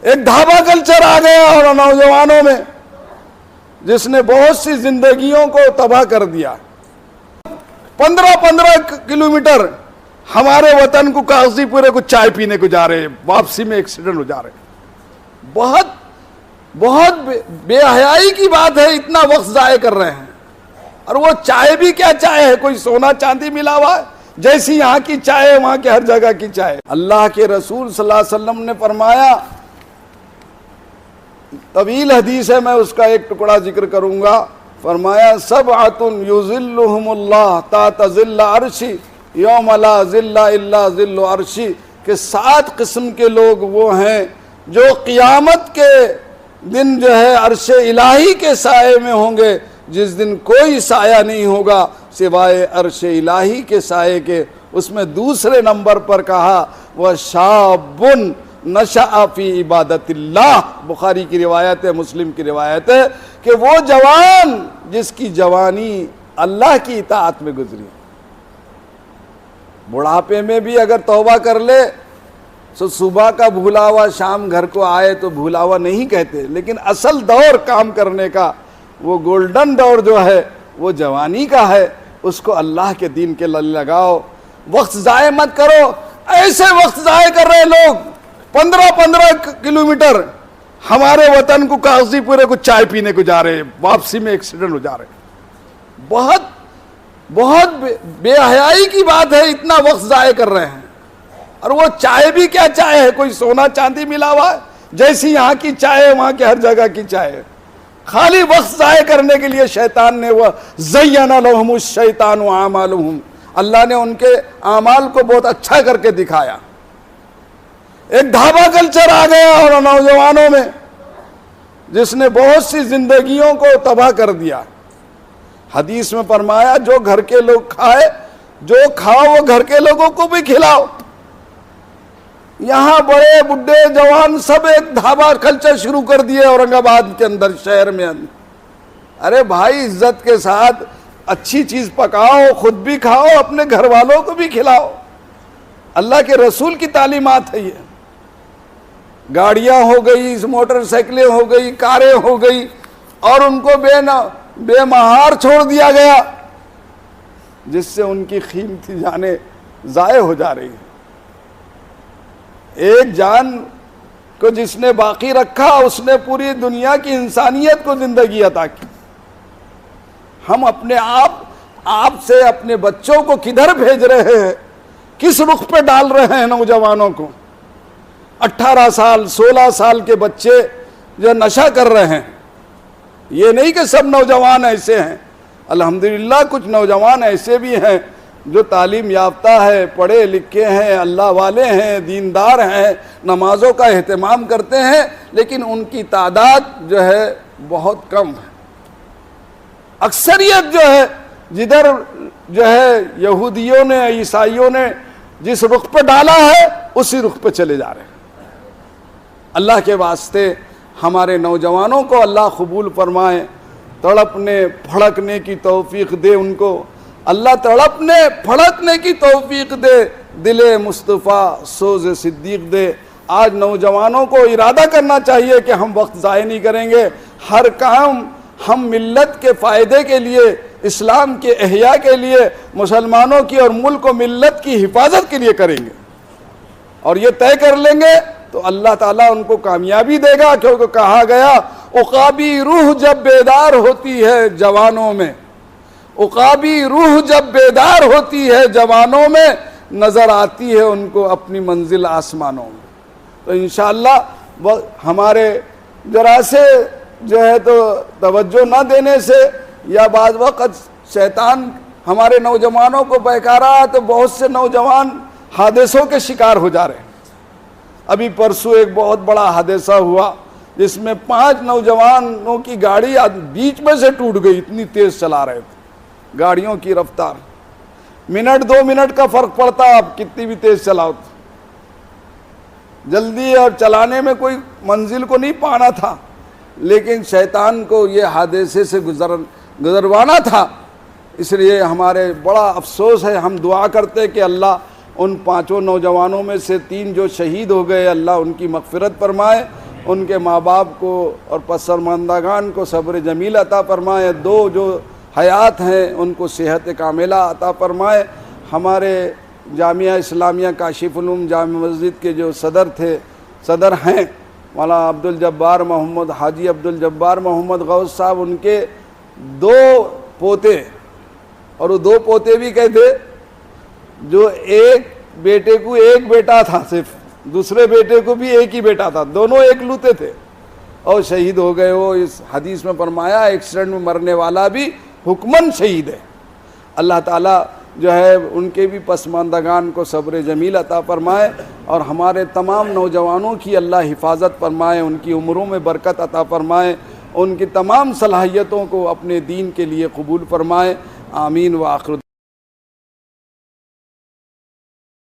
एक ढाबा कल्चर आ गया और नौजवानों में, जिसने बहुत सी जिंदगियों को तबाह कर दिया। 15-15 किलोमीटर हमारे वतन को कागजीपुरे को चाय पीने को जा रहे हैं, वापसी में एक्सीडेंट हो जा रहे हैं। बहुत बहुत बेहयाई की बात है, इतना वक्त जाया कर रहे हैं। और वो चाय भी क्या चाय है, कोई सोना चांदी मिला हुआ है? जैसी यहाँ की चाय है वहां के हर जगह की चाय। अल्लाह के रसूल सल्लल्लाहु अलैहि वसल्लम ने फरमाया, तवील हदीस है, मैं उसका एक टुकड़ा जिक्र करूंगा। फरमाया, सबअतुन युज़िल्लुहुमुल्लाह ताहता ज़िल्ल अर्शी यौम ला ज़िल्ला इल्ला ज़िल्लु अर्शी, के 7 किस्म के लोग वो हैं जो क़ियामत के दिन जो है अर्शे इलाही के साए में होंगे, जिस दिन कोई साया नहीं होगा सिवाय अर्शे इलाही के साए के। उसमें दूसरे नंबर पर कहा, वह शाबुन नशा फी इबादतिल्लाह। बुखारी की रिवायत है, मुस्लिम की रिवायत है कि वो जवान जिसकी जवानी अल्लाह की इताअत में गुजरी। बुढ़ापे में भी अगर तौबा कर ले तो सुबह का भूला हुआ शाम घर को आए तो भूला हुआ नहीं कहते, लेकिन असल दौर काम करने का, वो गोल्डन दौर जो है वो जवानी का है, उसको अल्लाह के दीन के लिए लगाओ। वक्त ज़ाय मत करो। ऐसे वक्त ज़ाय कर रहे लोग, 15-15 किलोमीटर हमारे वतन को कागजीपुरे को चाय पीने को जा रहे हैं, वापसी में एक्सीडेंट हो जा रहे हैं। बहुत बहुत बेहयाई की बात है, इतना वक्त ज़ाय कर रहे हैं। और वो चाय भी क्या चाय है, कोई सोना चांदी मिला हुआ है? जैसी यहाँ की चाय है वहाँ के हर जगह की चाय है। खाली वक्त ज़ाय करने के लिए शैतान ने वह ज़य्यना लहुमुश शैतानु आमालुहुम, अल्लाह ने उनके आमाल को बहुत अच्छा करके दिखाया। एक ढाबा कल्चर आ गया और नौजवानों में, जिसने बहुत सी जिंदगियों को तबाह कर दिया। हदीस में फरमाया, जो घर के लोग खाए, जो खाओ वो घर के लोगों को भी खिलाओ। यहाँ बड़े बुढ़े जवान सब एक ढाबा कल्चर शुरू कर दिए औरंगाबाद के अंदर, शहर में। अरे भाई, इज्जत के साथ अच्छी चीज पकाओ, खुद भी खाओ, अपने घर वालों को भी खिलाओ। अल्लाह के रसूल की तालीमात है ये। गाड़ियां हो गई, मोटरसाइकिलें हो गई, कारें हो गई, और उनको बेमहार छोड़ दिया गया, जिससे उनकी कीमती जानें ज़ाय हो जा रही है। एक जान को जिसने बाकी रखा, उसने पूरी दुनिया की इंसानियत को जिंदगी अता की। हम अपने आप से अपने बच्चों को किधर भेज रहे हैं, किस रुख पे डाल रहे हैं नौजवानों को? 18 साल 16 साल के बच्चे जो नशा कर रहे हैं। ये नहीं कि सब नौजवान ऐसे हैं, अल्हम्दुलिल्लाह कुछ नौजवान ऐसे भी हैं जो तालीम याफ्ता है, पढ़े लिखे हैं, अल्लाह वाले हैं, दीनदार हैं, नमाज़ों का एहतमाम करते हैं, लेकिन उनकी तादाद जो है बहुत कम है। अक्सरियत जो है, जिधर जो है यहूदियों ने, ईसाइयों ने जिस रुख पर डाला है, उसी रुख पर चले जा रहे हैं। अल्लाह के वास्ते हमारे नौजवानों को अल्लाह कबूल फरमाए, तड़पने फड़कने की तौफीक दे उनको। अल्लाह तड़पने फड़कने की तौफीक दे, दिले मुस्तफ़ा सोज़ सिद्दीक दे। आज नौजवानों को इरादा करना चाहिए कि हम वक्त ज़ाय नहीं करेंगे। हर काम हम मिल्लत के फ़ायदे के लिए, इस्लाम के एहया के लिए, मुसलमानों की और मुल्क व मिल्लत की हिफाजत के लिए करेंगे। और ये तय कर लेंगे तो अल्लाह ताला उनको कामयाबी देगा, क्योंकि कहा गया, उक़ाबी रूह जब बेदार होती है जवानों में, उक़ाबी रूह जब बेदार होती है जवानों में, नज़र आती है उनको अपनी मंजिल आसमानों में। तो इंशाअल्लाह वह हमारे जरा से जो है तो तवज्जो न देने से, या बाद वक़्त शैतान हमारे नौजवानों को बहका रहा है, तो बहुत से नौजवान हादसों के शिकार हो जा रहे हैं। अभी परसों एक बहुत बड़ा हादसा हुआ, जिसमें 5 नौजवानों की गाड़ी बीच में से टूट गई, इतनी तेज़ चला रहे थे। गाड़ियों की रफ्तार, मिनट 2 मिनट का फ़र्क पड़ता, आप कितनी भी तेज़ चलाओ। जल्दी और चलाने में कोई मंजिल को नहीं पाना था, लेकिन शैतान को ये हादसे से गुजरवाना था। इसलिए हमारे बड़ा अफसोस है। हम दुआ करते कि अल्लाह उन 5 नौजवानों में से 3 जो शहीद हो गए, अल्लाह उनकी मग़फ़िरत फरमाए, उनके माँ बाप को और पसमानदागान को सब्र जमील अता फरमाए। दो जो हयात हैं उनको सेहत कामिला अता फरमाए। हमारे जामिया इस्लामिया काशिफुल उलूम जामा मस्जिद के जो सदर हैं मौलाना अब्दुल जब्बार मोहम्मद हाजी अब्दुल जब्बार मोहम्मद गौस साहब, उनके 2 पोते, और वो 2 पोते भी कहते जो एक बेटे को एक बेटा था, सिर्फ दूसरे बेटे को भी एक ही बेटा था, दोनों एकलौते थे और शहीद हो गए। वो इस हदीस में फरमाया एक्सीडेंट में मरने वाला भी हुक्मन शहीद है। अल्लाह ताला जो है उनके भी पसमानदगान को सब्र जमील अता फरमाए और हमारे तमाम नौजवानों की अल्लाह हिफाजत फरमाए, उनकी उम्रों में बरकत अता फरमाए, उनकी तमाम सलाहियतों को अपने दीन के लिए कबूल फरमाए। आमीन व आखिर।